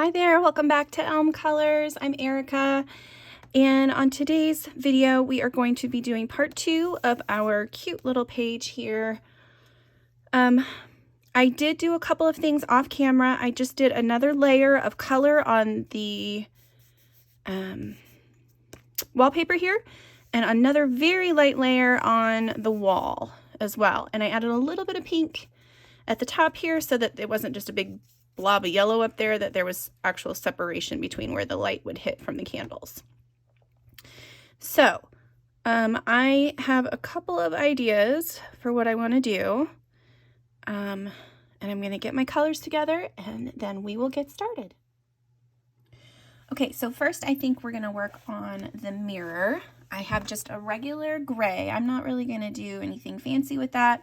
Hi there, welcome back to Elm Colors. I'm Erica, and on today's video we are going to be doing part 2 of our cute little page here. I did do a couple of things off camera. I just did another layer of color on the wallpaper here and another very light layer on the wall as well. And I added a little bit of pink at the top here so that it wasn't just a big blob of yellow up there, that there was actual separation between where the light would hit from the candles. So I have a couple of ideas for what I want to do, and I'm going to get my colors together and then we will get started. Okay, so first I think we're going to work on the mirror. I have just a regular gray. I'm not really going to do anything fancy with that.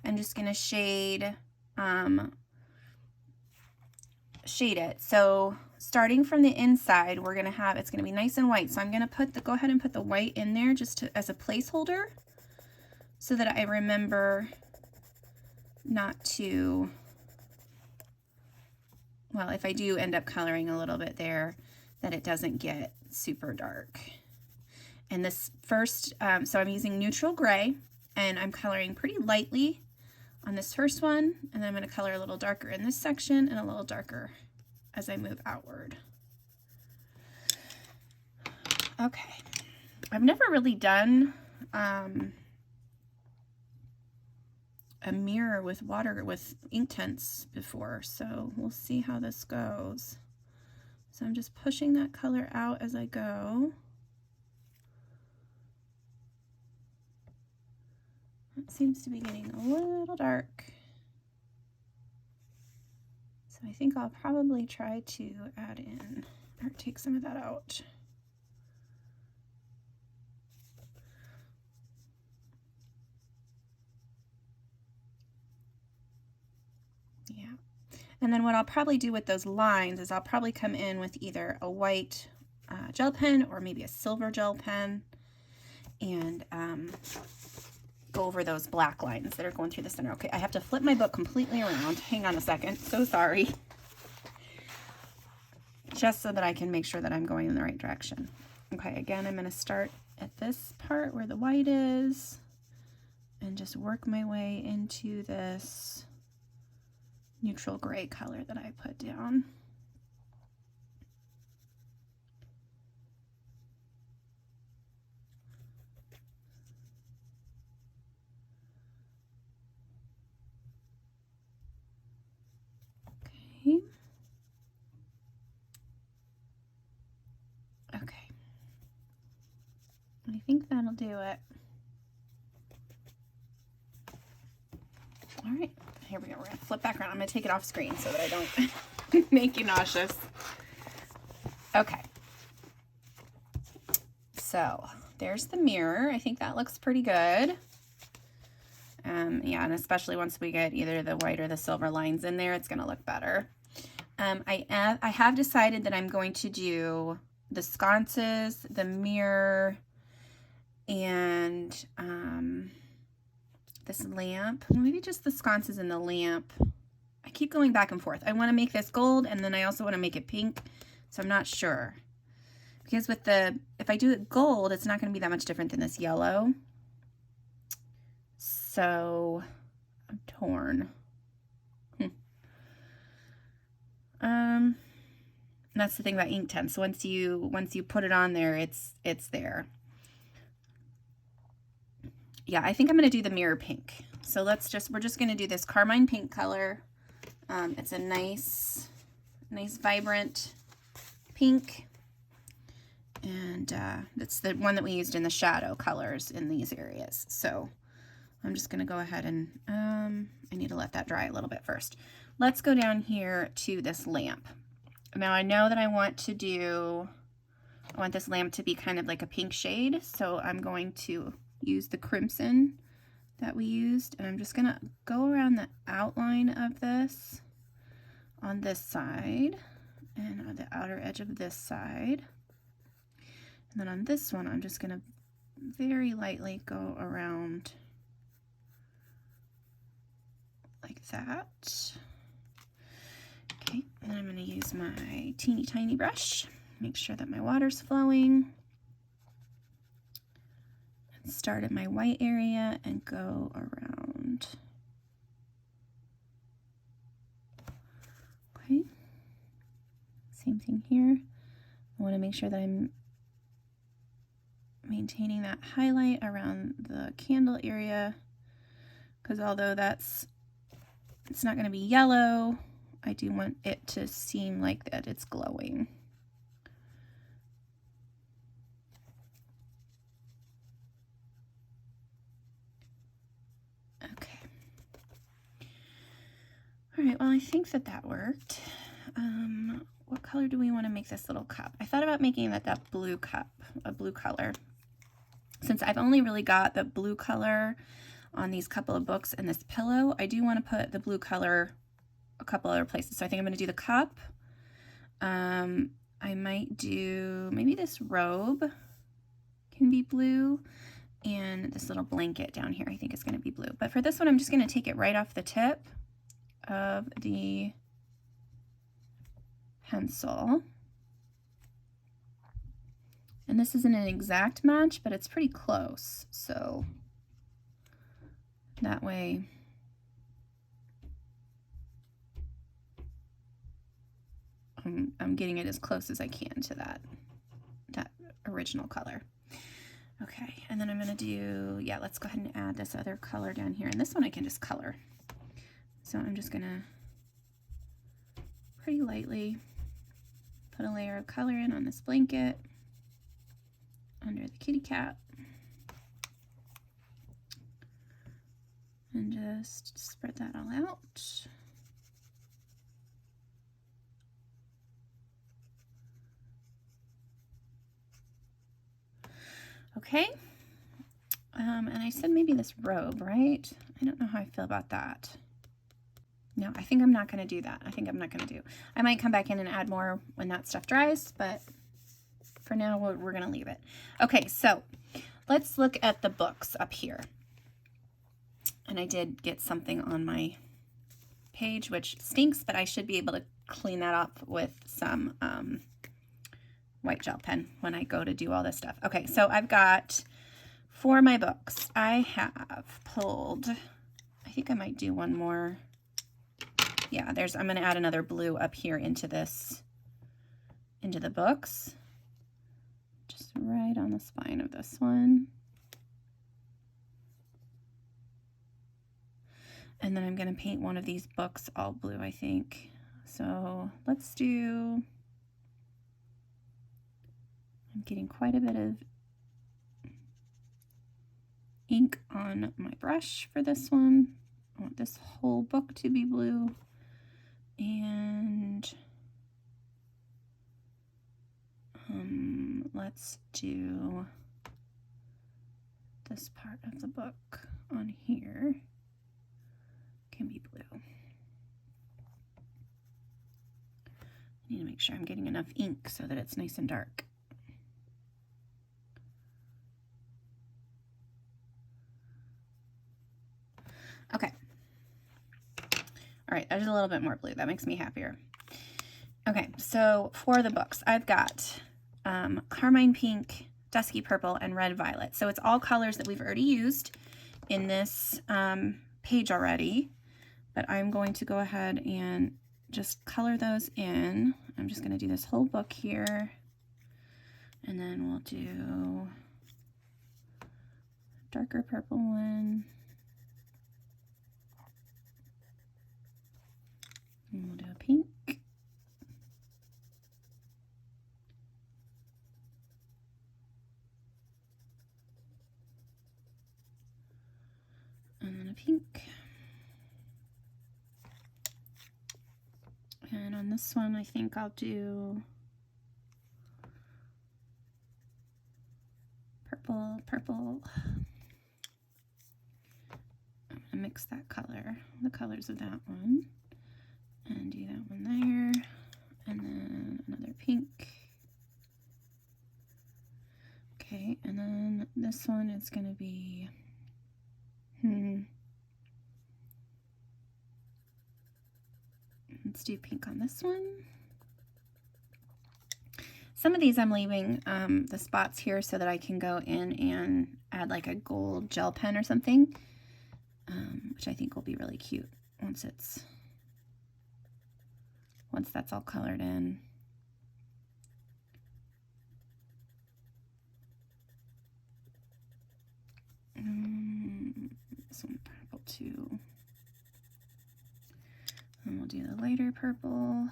I'm just going to shade it. So starting from the inside, we're going to have, it's going to be nice and white. So I'm going to go ahead and put the white in there just as a placeholder so that I remember not to, well, if I do end up coloring a little bit there, that it doesn't get super dark. And this first, so I'm using neutral gray and I'm coloring pretty lightly on this first one, and then I'm going to color a little darker in this section and a little darker as I move outward. Okay, I've never really done a mirror with water with Inktense before, so we'll see how this goes. So I'm just pushing that color out as I go. It seems to be getting a little dark. So I think I'll probably try to add in or take some of that out. Yeah. And then what I'll probably do with those lines is I'll probably come in with either a white gel pen or maybe a silver gel pen and go over those black lines that are going through the center. Okay, I have to flip my book completely around. Hang on a second. So sorry. Just so that I can make sure that I'm going in the right direction. Okay, again, I'm going to start at this part where the white is and just work my way into this neutral gray color that I put down. Okay, I think that'll do it. All right, here we go. We're gonna flip back around. I'm gonna take it off screen so that I don't make you nauseous. Okay, so there's the mirror. I think that looks pretty good. Yeah, and especially once we get either the white or the silver lines in there, it's gonna look better. I have decided that I'm going to do the sconces, the mirror, and this lamp. Maybe just the sconces and the lamp. I keep going back and forth. I want to make this gold, and then I also want to make it pink, so I'm not sure. Because with if I do it gold, it's not going to be that much different than this yellow. So I'm torn. That's the thing about Inktense. Once you put it on there, it's there. Yeah, I think I'm going to do the mirror pink. So we're just going to do this carmine pink color. It's a nice vibrant pink. And it's the one that we used in the shadow colors in these areas. So I'm just going to go ahead and I need to let that dry a little bit first. Let's go down here to this lamp. Now I know that I want this lamp to be kind of like a pink shade, so I'm going to use the crimson that we used, and I'm just going to go around the outline of this on this side and on the outer edge of this side. And then on this one, I'm just going to very lightly go around like that. Okay, and then I'm going to use my teeny tiny brush, make sure that my water's flowing. Start at my white area and go around. Okay, same thing here. I want to make sure that I'm maintaining that highlight around the candle area, because although it's not going to be yellow, I do want it to seem like that it's glowing. Okay. All right, well, I think that worked. What color do we want to make this little cup? I thought about making that blue cup, a blue color. Since I've only really got the blue color on these couple of books and this pillow, I do want to put the blue color a couple other places. So I think I'm going to do the cup. I might do, maybe this robe can be blue, and this little blanket down here I think is going to be blue. But for this one, I'm just going to take it right off the tip of the pencil. And this isn't an exact match, but it's pretty close. So that way I'm getting it as close as I can to that original color. Okay, and then I'm gonna do, yeah, let's go ahead and add this other color down here. And this one I can just color. So I'm just gonna pretty lightly put a layer of color in on this blanket under the kitty cat. And just spread that all out. Okay, and I said maybe this robe, right? I don't know how I feel about that. No, I think I'm not going to do that. I might come back in and add more when that stuff dries, but for now we're going to leave it. Okay, so let's look at the books up here. And I did get something on my page, which stinks, but I should be able to clean that up with some white gel pen when I go to do all this stuff. Okay, so I've got, for my books, I have pulled, I think I might do one more. Yeah, I'm going to add another blue up here into the books. Just right on the spine of this one. And then I'm going to paint one of these books all blue, I think. So let's do, I'm getting quite a bit of ink on my brush for this one. I want this whole book to be blue. And let's do this part of the book on here can be blue. I need to make sure I'm getting enough ink so that it's nice and dark. Okay. All right, there's a little bit more blue. That makes me happier. Okay, so for the books, I've got carmine pink, dusky purple, and red violet. So it's all colors that we've already used in this page already, but I'm going to go ahead and just color those in. I'm just going to do this whole book here, and then we'll do a darker purple one. And we'll do a pink. And then a pink. And on this one, I think I'll do purple, purple. I'm gonna mix that color, the colors of that one. And do that one there, and then another pink. Okay, and then this one is going to be, let's let's do pink on this one. Some of these I'm leaving the spots here so that I can go in and add like a gold gel pen or something, which I think will be really cute once that's all colored in. This one purple too. And we'll do the lighter purple.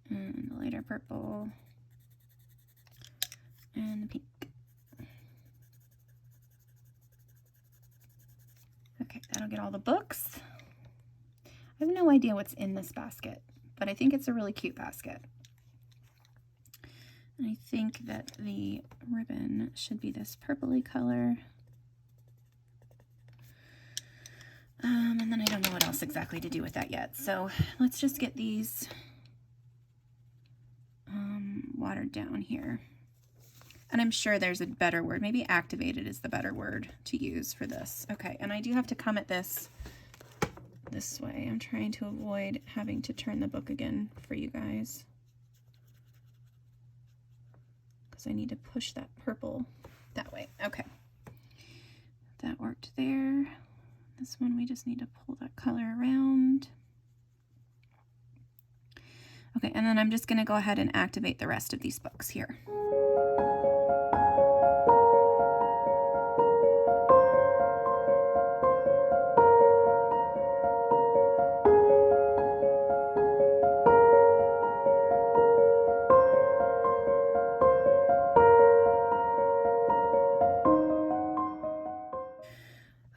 And the lighter purple. And the pink. Okay, that'll get all the books. I have no idea what's in this basket, but I think it's a really cute basket. And I think that the ribbon should be this purpley color. And then I don't know what else exactly to do with that yet. So let's just get these watered down here. And I'm sure there's a better word. Maybe activated is the better word to use for this. Okay, and I do have to come at this way. I'm trying to avoid having to turn the book again for you guys, because I need to push that purple that way. Okay, that worked there. This one we just need to pull that color around. Okay, and then I'm just going to go ahead and activate the rest of these books here.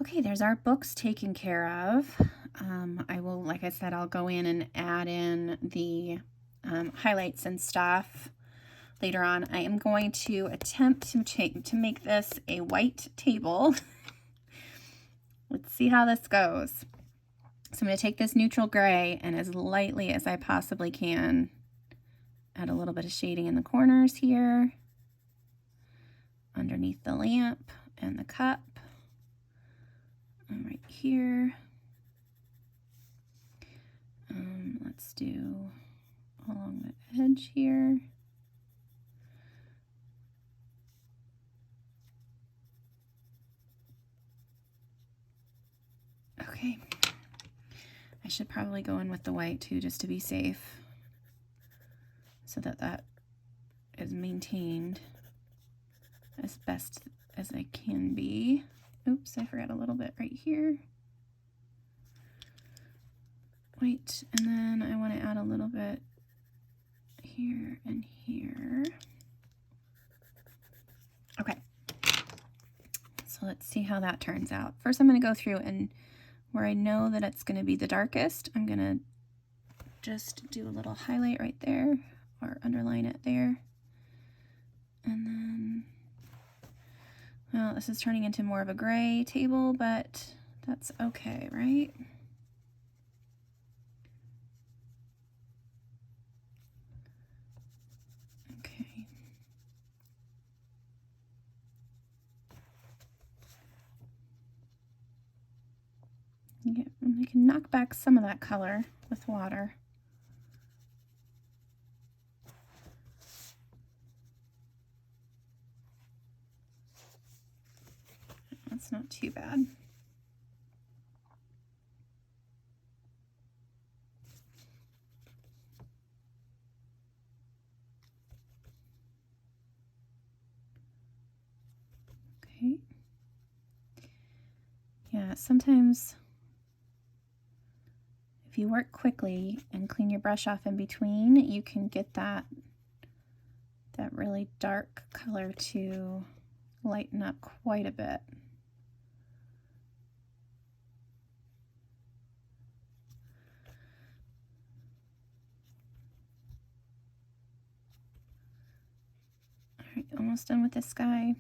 Okay, there's our books taken care of. I will, like I said, I'll go in and add in the highlights and stuff later on. I am going to attempt to make this a white table. Let's see how this goes. So I'm going to take this neutral gray and as lightly as I possibly can add a little bit of shading in the corners here, underneath the lamp and the cup. Right here. Let's do along the edge here. Okay. I should probably go in with the white too, just to be safe, so that that is maintained as best as I can be. Oops, I forgot a little bit right here. White, and then I want to add a little bit here and here. Okay, so let's see how that turns out. First I'm going to go through and where I know that it's going to be the darkest, I'm going to just do a little highlight right there, or underline it there. And then, well, this is turning into more of a gray table, but that's okay, right? Okay. Yeah, and I can knock back some of that color with water. That's not too bad. Okay. Yeah, sometimes if you work quickly and clean your brush off in between, you can get that really dark color to lighten up quite a bit. All right, almost done with this guy.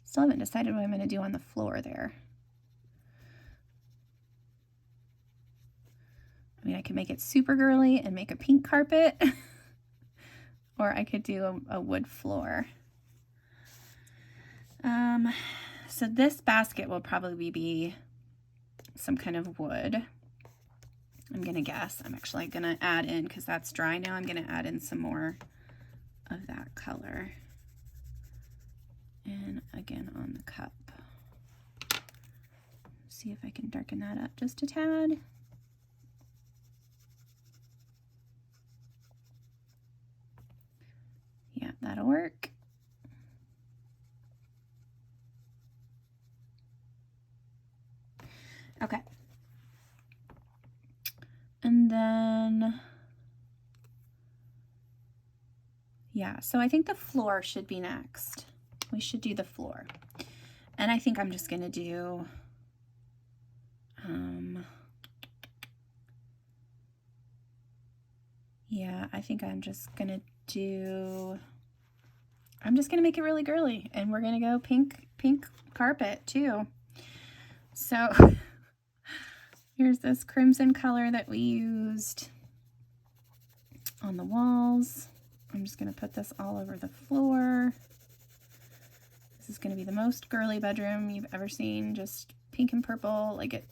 Still haven't decided what I'm going to do on the floor there. I mean, I could make it super girly and make a pink carpet, or I could do a wood floor. So this basket will probably be some kind of wood. I'm gonna guess. I'm actually gonna add in, because that's dry now, I'm gonna add in some more of that color. And again on the cup. See if I can darken that up just a tad. Yeah, that'll work. Okay. And then, yeah, so I think the floor should be next. We should do the floor. And I think I'm just gonna do, yeah, I think I'm just gonna do, I'm just gonna make it really girly, and we're gonna go pink carpet too. So here's this crimson color that we used on the walls. I'm just gonna put this all over the floor. This is gonna be the most girly bedroom you've ever seen, just pink and purple, like it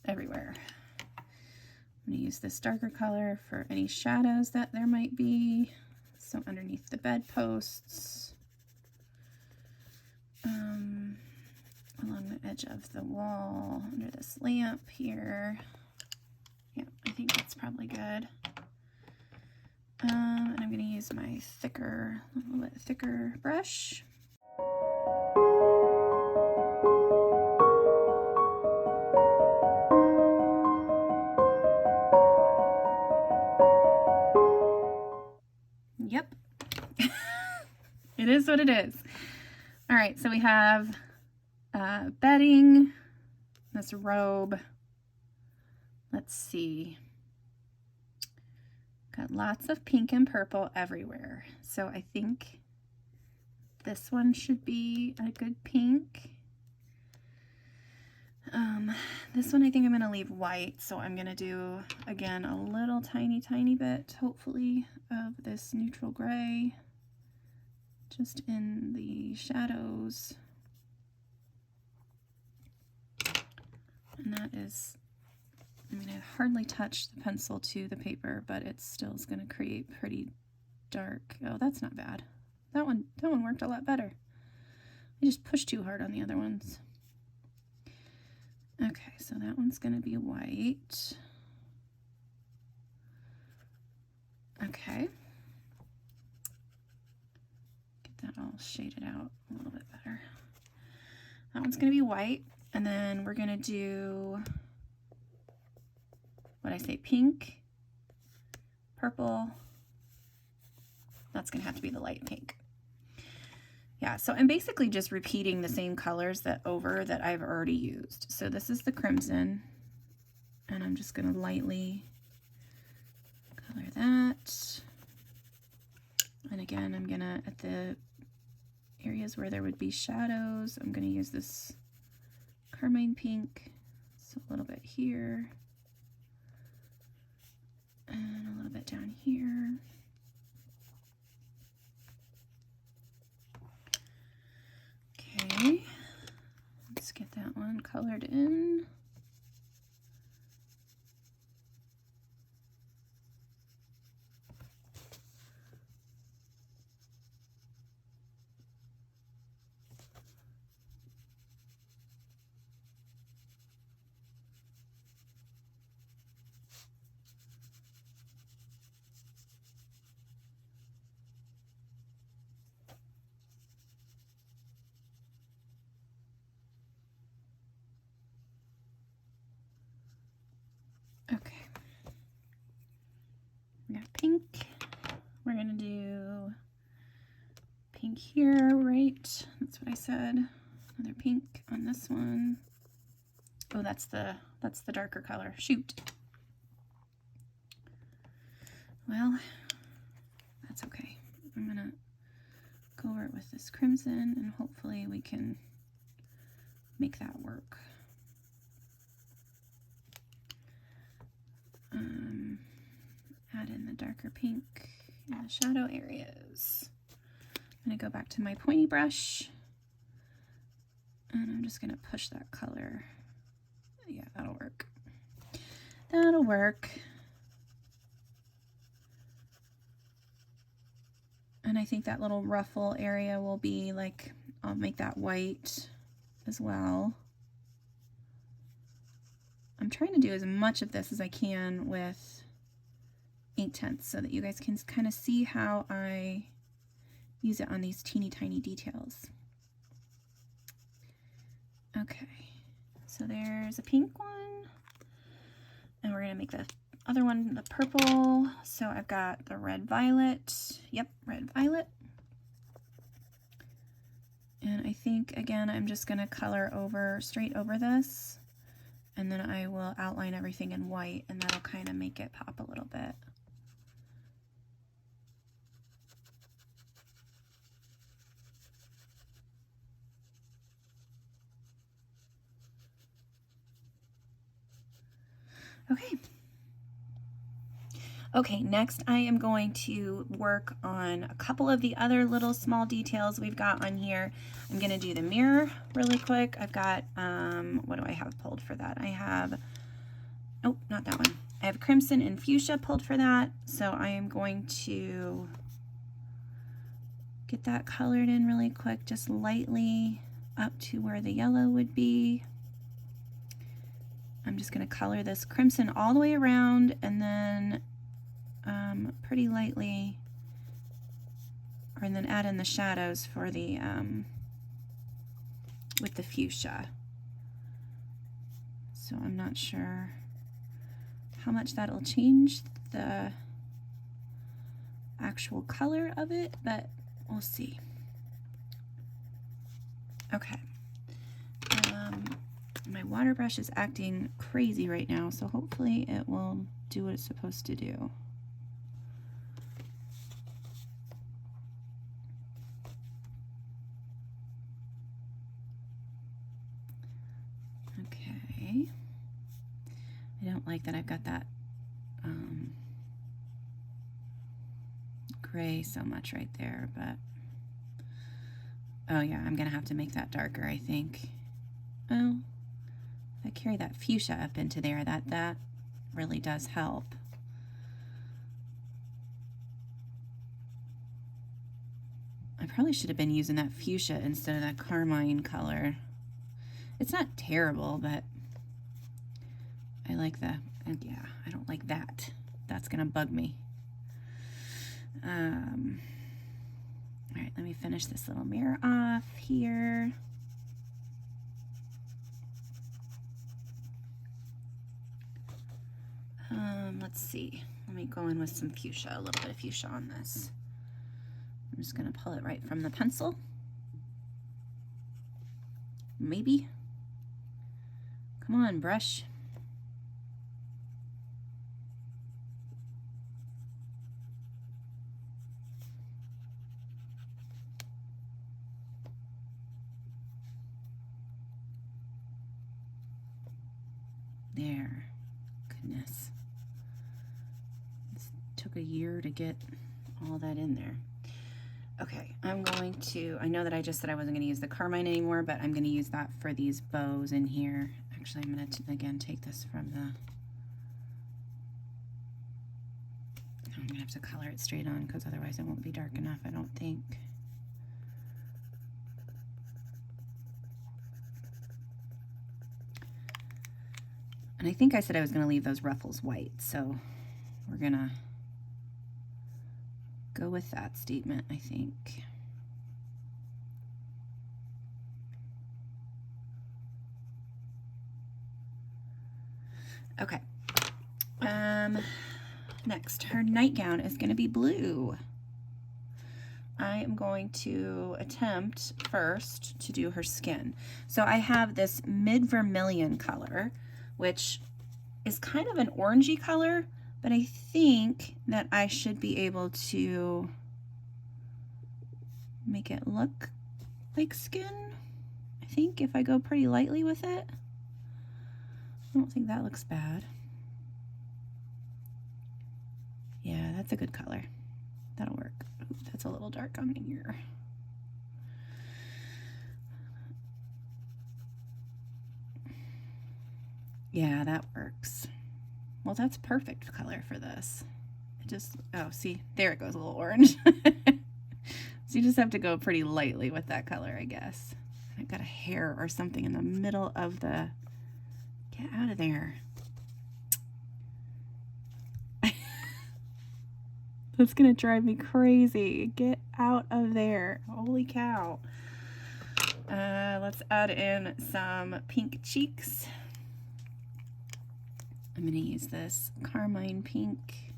everywhere. I'm gonna use this darker color for any shadows that there might be. So underneath the bedposts, along the edge of the wall, under this lamp here. Yeah, I think that's probably good. And I'm gonna use my thicker, a little bit thicker brush. Yep. It is what it is. All right, so we have bedding, this robe. Let's see. Got lots of pink and purple everywhere. So I think this one should be a good pink. This one I think I'm gonna leave white, so I'm gonna do, again, a little tiny bit, hopefully, of this neutral gray, just in the shadows. And that is, I mean, I hardly touched the pencil to the paper, but it still is gonna create pretty dark. Oh, that's not bad. That one worked a lot better. I just pushed too hard on the other ones. Okay, so that one's gonna be white. Okay. Get that all shaded out a little bit better. That one's gonna be white, and then we're gonna do, what I say, pink, purple. That's gonna have to be the light pink. Yeah, so I'm basically just repeating the same colors that I've already used. So this is the crimson, and I'm just gonna lightly color that. And again, I'm gonna, at the areas where there would be shadows, I'm gonna use this carmine pink. So a little bit here, and a little bit down here. Okay, let's get that one colored in. Okay, we got pink. We're gonna do pink here, right? That's what I said. Another pink on this one. Oh, that's the darker color. Shoot. Well, that's okay. I'm gonna go over it with this crimson, and hopefully we can make that work. Add in the darker pink in the shadow areas. I'm gonna go back to my pointy brush And I'm just gonna push that color. Yeah, that'll work. That'll work. And I think that little ruffle area will be like, I'll make that white as well. I'm trying to do as much of this as I can with Inktense so that you guys can kind of see how I use it on these teeny tiny details. Okay, so there's a pink one, and we're gonna make the other one the purple. So I've got the red violet. Yep, red violet. And I think, again, I'm just gonna color over, straight over this, and then I will outline everything in white, and that'll kind of make it pop a little bit. Okay. Okay, next I am going to work on a couple of the other little small details we've got on here. I'm gonna do the mirror really quick. I've got, what do I have pulled for that? I have, oh, not that one. I have crimson and fuchsia pulled for that. So I am going to get that colored in really quick, just lightly up to where the yellow would be. I'm just going to color this crimson all the way around, and then pretty lightly, and then add in the shadows for the with the fuchsia. So I'm not sure how much that'll change the actual color of it, but we'll see. Okay. My water brush is acting crazy right now, so hopefully it will do what it's supposed to do. Okay. I don't like that I've got that gray so much right there, but oh yeah, I'm gonna have to make that darker, I think. Oh, if I carry that fuchsia up into there, that really does help. I probably should have been using that fuchsia instead of that carmine color. It's not terrible, but I like the, yeah, I don't like that. That's gonna bug me. All right, let me finish this little mirror off here. Let's see. Let me go in with some fuchsia, a little bit of fuchsia on this. I'm just gonna pull it right from the pencil. Maybe. Come on, brush. There. Goodness. This took a year to get all that in there. Okay, I'm going to, I know that I just said I wasn't going to use the carmine anymore, but I'm going to use that for these bows in here. Actually, I'm going to, again, take this from the, I'm going to have to color it straight on because otherwise it won't be dark enough, I don't think. And I think I said I was going to leave those ruffles white, so we're going to go with that statement, I think. Okay. Next, her nightgown is going to be blue. I am going to attempt first to do her skin. So I have this mid vermilion color, which is kind of an orangey color, but I think that I should be able to make it look like skin. I think if I go pretty lightly with it. I don't think that looks bad. Yeah, that's a good color. That'll work. Ooh, that's a little dark on my ear. Yeah, that works. Well, that's perfect color for this. It just, oh, see, there it goes, a little orange. So you just have to go pretty lightly with that color, I guess. I've got a hair or something in the middle of the, get out of there. That's gonna drive me crazy. Get out of there. Holy cow. Let's add in some pink cheeks. I'm gonna use this carmine pink.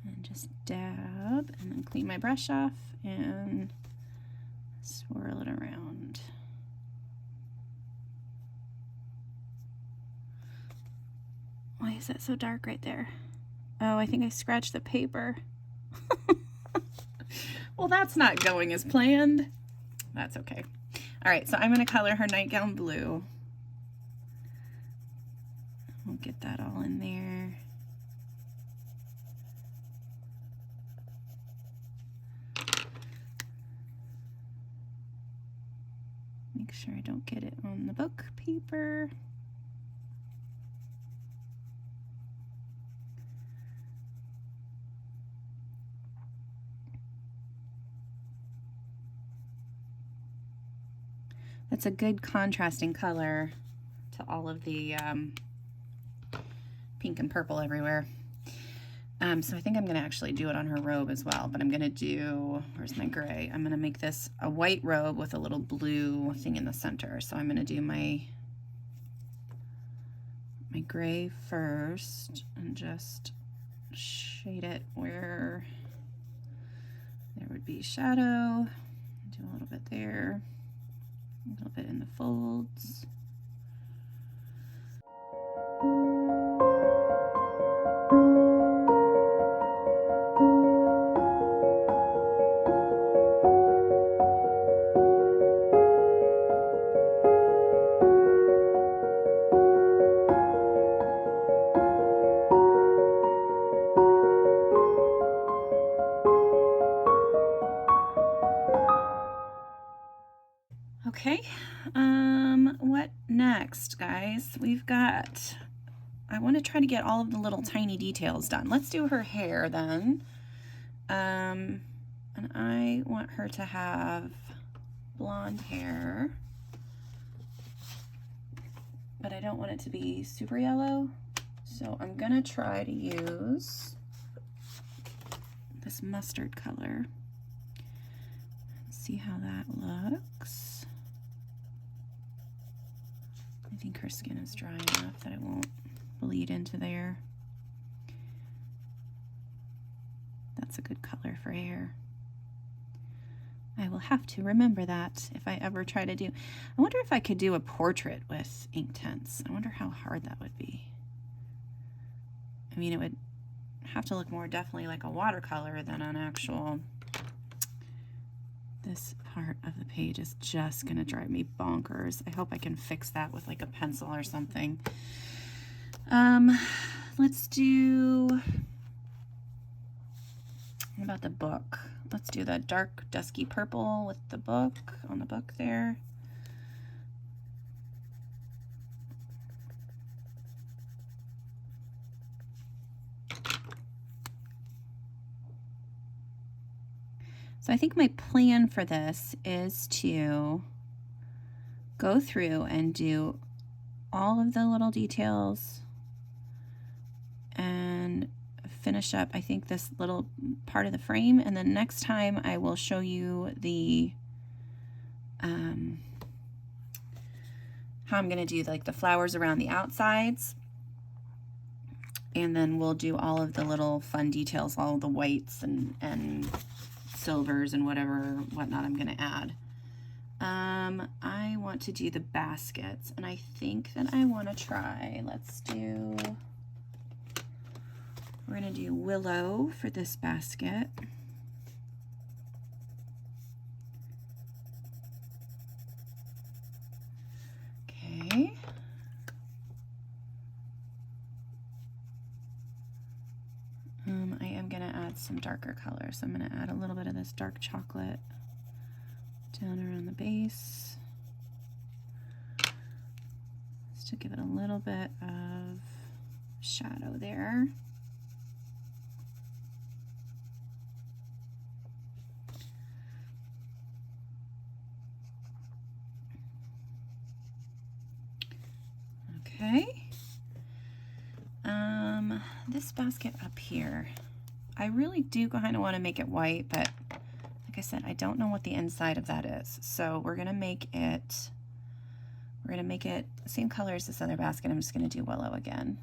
And just dab and then clean my brush off and swirl it around. Why is that so dark right there? Oh, I think I scratched the paper. Well, that's not going as planned. That's okay. All right, so I'm going to color her nightgown blue. We'll get that all in there. Make sure I don't get it on the book paper. That's a good contrasting color to all of the pink and purple everywhere. So I think I'm gonna actually do it on her robe as well, but I'm gonna do, where's my gray? I'm gonna make this a white robe with a little blue thing in the center. So I'm gonna do my gray first and just shade it where there would be shadow. Do a little bit there, a little bit in the folds. Okay, what next, guys? We've got, I want to try to get all of the little tiny details done. Let's do her hair then. And I want her to have blonde hair, but I don't want it to be super yellow. So I'm gonna try to use this mustard color. See how that looks. I think her skin is dry enough that it won't bleed into there. That's a good color for hair. I will have to remember that if I ever try to do. I wonder if I could do a portrait with Inktense. I wonder how hard that would be. I mean, it would have to look more definitely like a watercolor than an actual. This part of the page is just gonna drive me bonkers. I hope I can fix that with like a pencil or something. Let's do, what about the book? Let's do that dark dusky purple with the book, on the book there. So I think my plan for this is to go through and do all of the little details and finish up, I think, this little part of the frame. And then next time I will show you the, how I'm gonna do like the flowers around the outsides. And then we'll do all of the little fun details, all of the whites and silvers and whatnot I'm gonna add. I want to do the baskets, and I think that I want to try, we're gonna do willow for this basket. Okay. I am gonna add some darker color, so I'm gonna add a little bit of this dark chocolate down around the base. to give it a little bit of shadow there. Okay. This basket up here, I really do kind of want to make it white, but like I said, I don't know what the inside of that is. So we're gonna make it the same color as this other basket. I'm just gonna do willow again.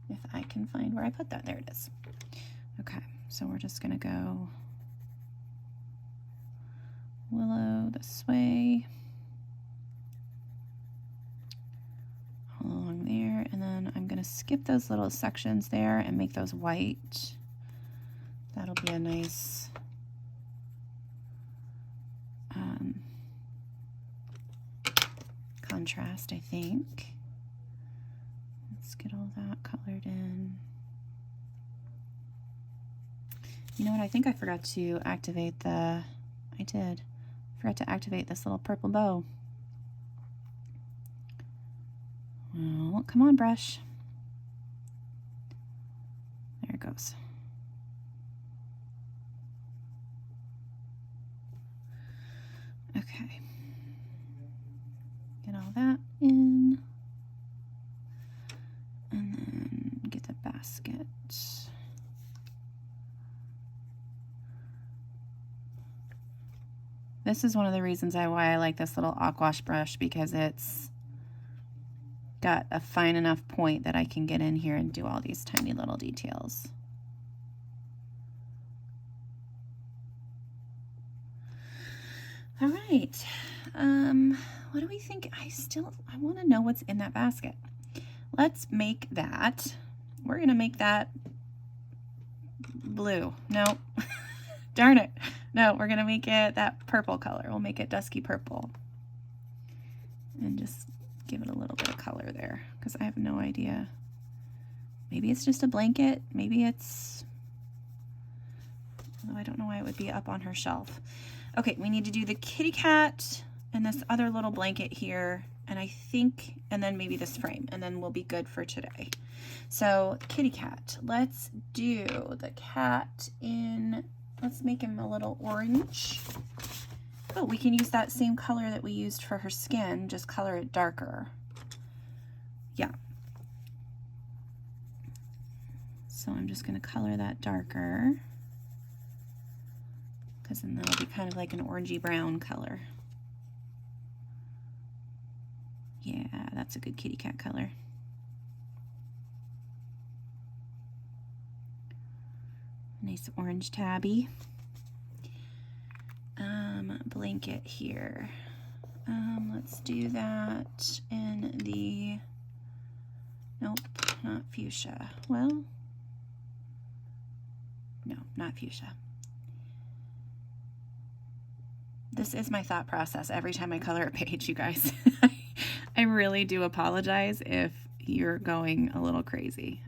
If I can find where I put that, there it is. Okay, so we're just gonna go willow this way, all along there, and then I'm gonna skip those little sections there and make those white. That'll be a nice contrast, I think. Let's get all that colored in. You know what, I think I forgot to activate I forgot to activate this little purple bow. Well, come on, brush. There it goes. Okay. Get all that in. And then get the basket. This is one of the reasons why I like this little aquash brush, because it's got a fine enough point that I can get in here and do all these tiny little details. All right, what do we think? I want to know what's in that basket. Let's make that. We're gonna make that blue. No, darn it. No, we're gonna make it that purple color. We'll make it dusky purple. And just give it a little bit of color there, because I have no idea. Maybe it's just a blanket. Maybe it's, although I don't know why it would be up on her shelf. Okay, we need to do the kitty cat and this other little blanket here, and I think, and then maybe this frame, and then we'll be good for today. So kitty cat, let's do the cat in, let's make him a little orange. Oh, we can use that same color that we used for her skin, just color it darker. Yeah. So I'm just gonna color that darker, because then that'll be kind of like an orangey brown color. Yeah, that's a good kitty cat color. Nice orange tabby. Blanket here. Let's do that in the, nope, not fuchsia. Well, no, not fuchsia. This is my thought process every time I color a page, you guys. I really do apologize if you're going a little crazy.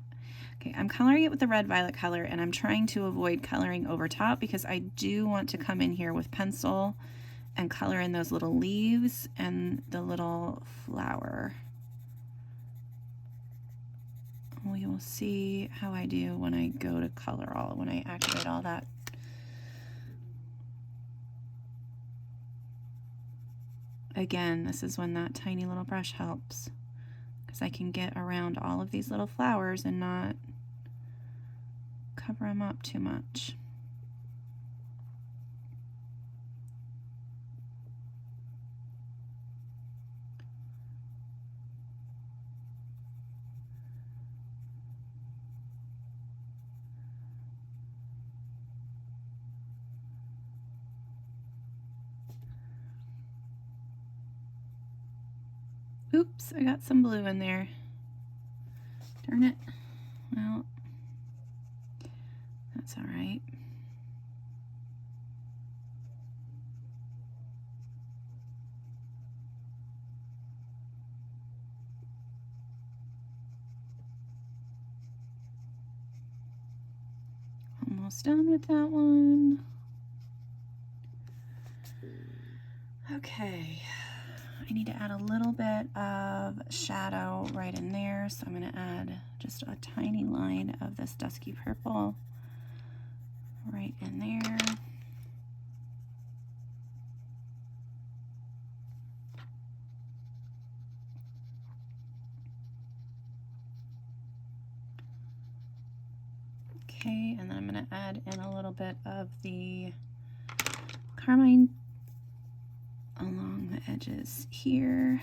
Okay, I'm coloring it with the red violet color, and I'm trying to avoid coloring over top because I do want to come in here with pencil and color in those little leaves and the little flower. We will see how I do when I go to color all, when I activate all that. Again, this is when that tiny little brush helps, because I can get around all of these little flowers and not cover them up too much. Oops, I got some blue in there. Darn it. Well, that's all right. Almost done with that one. Okay. I need to add a little bit of shadow right in there, so I'm going to add just a tiny line of this dusky purple right in there. Okay, and then I'm going to add in a little bit of the carmine along the edges here.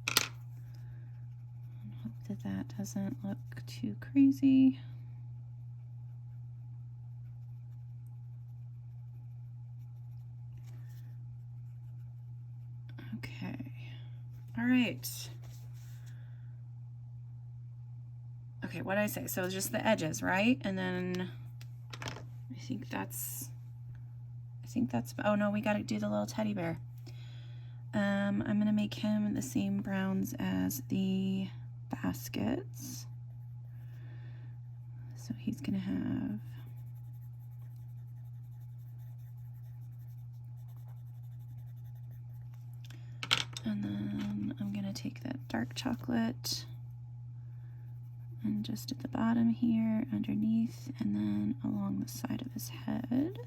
Hope that that doesn't look too crazy. Okay, all right. Okay, what did I say? So just the edges, right? And then I think that's, oh no, we got to do the little teddy bear. I'm going to make him the same browns as the baskets. So he's going to have and then I'm going to take that dark chocolate and just at the bottom here, underneath, and then along the side of his head.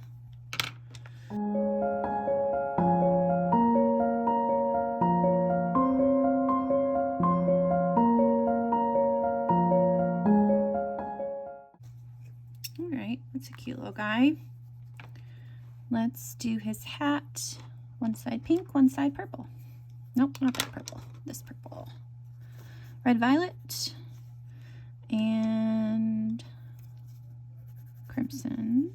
All right, that's a cute little guy. Let's do his hat. One side pink, one side purple. Nope, not that purple, this purple. Red, violet, and crimson.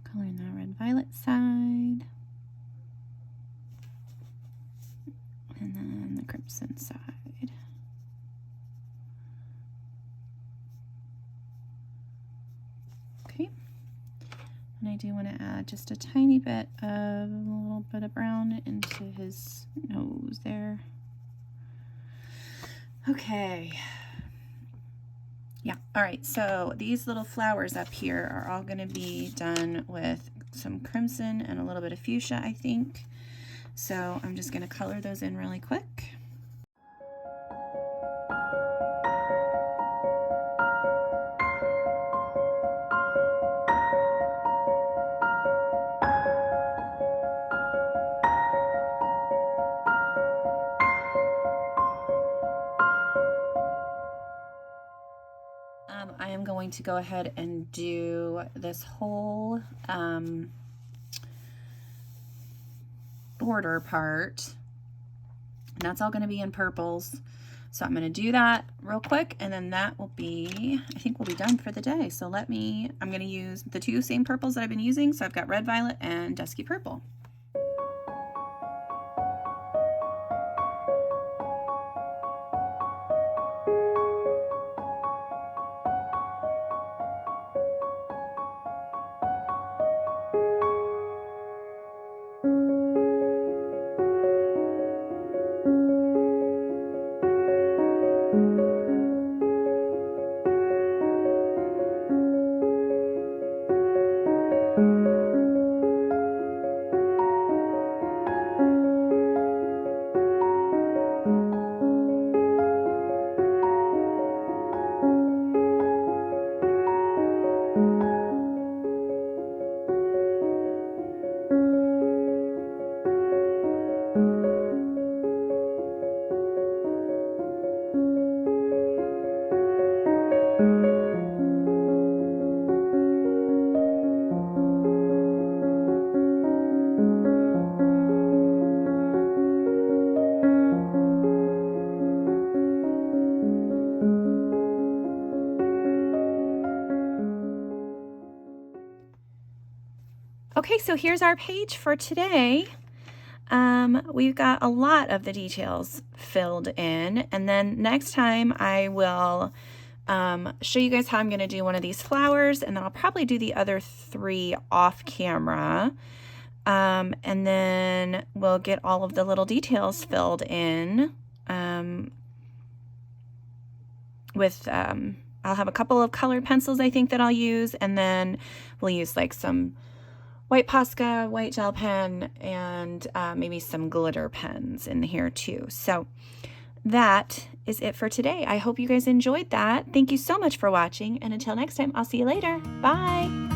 Coloring the red violet side, and then the crimson side. Okay, and I do want to add just a tiny bit of a little bit of brown into his nose there. Okay. Yeah, all right, so these little flowers up here are all going to be done with some crimson and a little bit of fuchsia, I think. So I'm just going to color those in really quick. I am going to go ahead and do this whole border part, and that's all going to be in purples. So I'm going to do that real quick, and then that will be, I think we'll be done for the day. So I'm going to use the two same purples that I've been using. So I've got red violet and dusky purple. Okay, so here's our page for today. We've got a lot of the details filled in, and then next time I will show you guys how I'm going to do one of these flowers, and then I'll probably do the other three off camera, and then we'll get all of the little details filled in with I'll have a couple of colored pencils I think that I'll use, and then we'll use like some white Posca, white gel pen, and maybe some glitter pens in here too. So that is it for today. I hope you guys enjoyed that. Thank you so much for watching, and until next time, I'll see you later. Bye!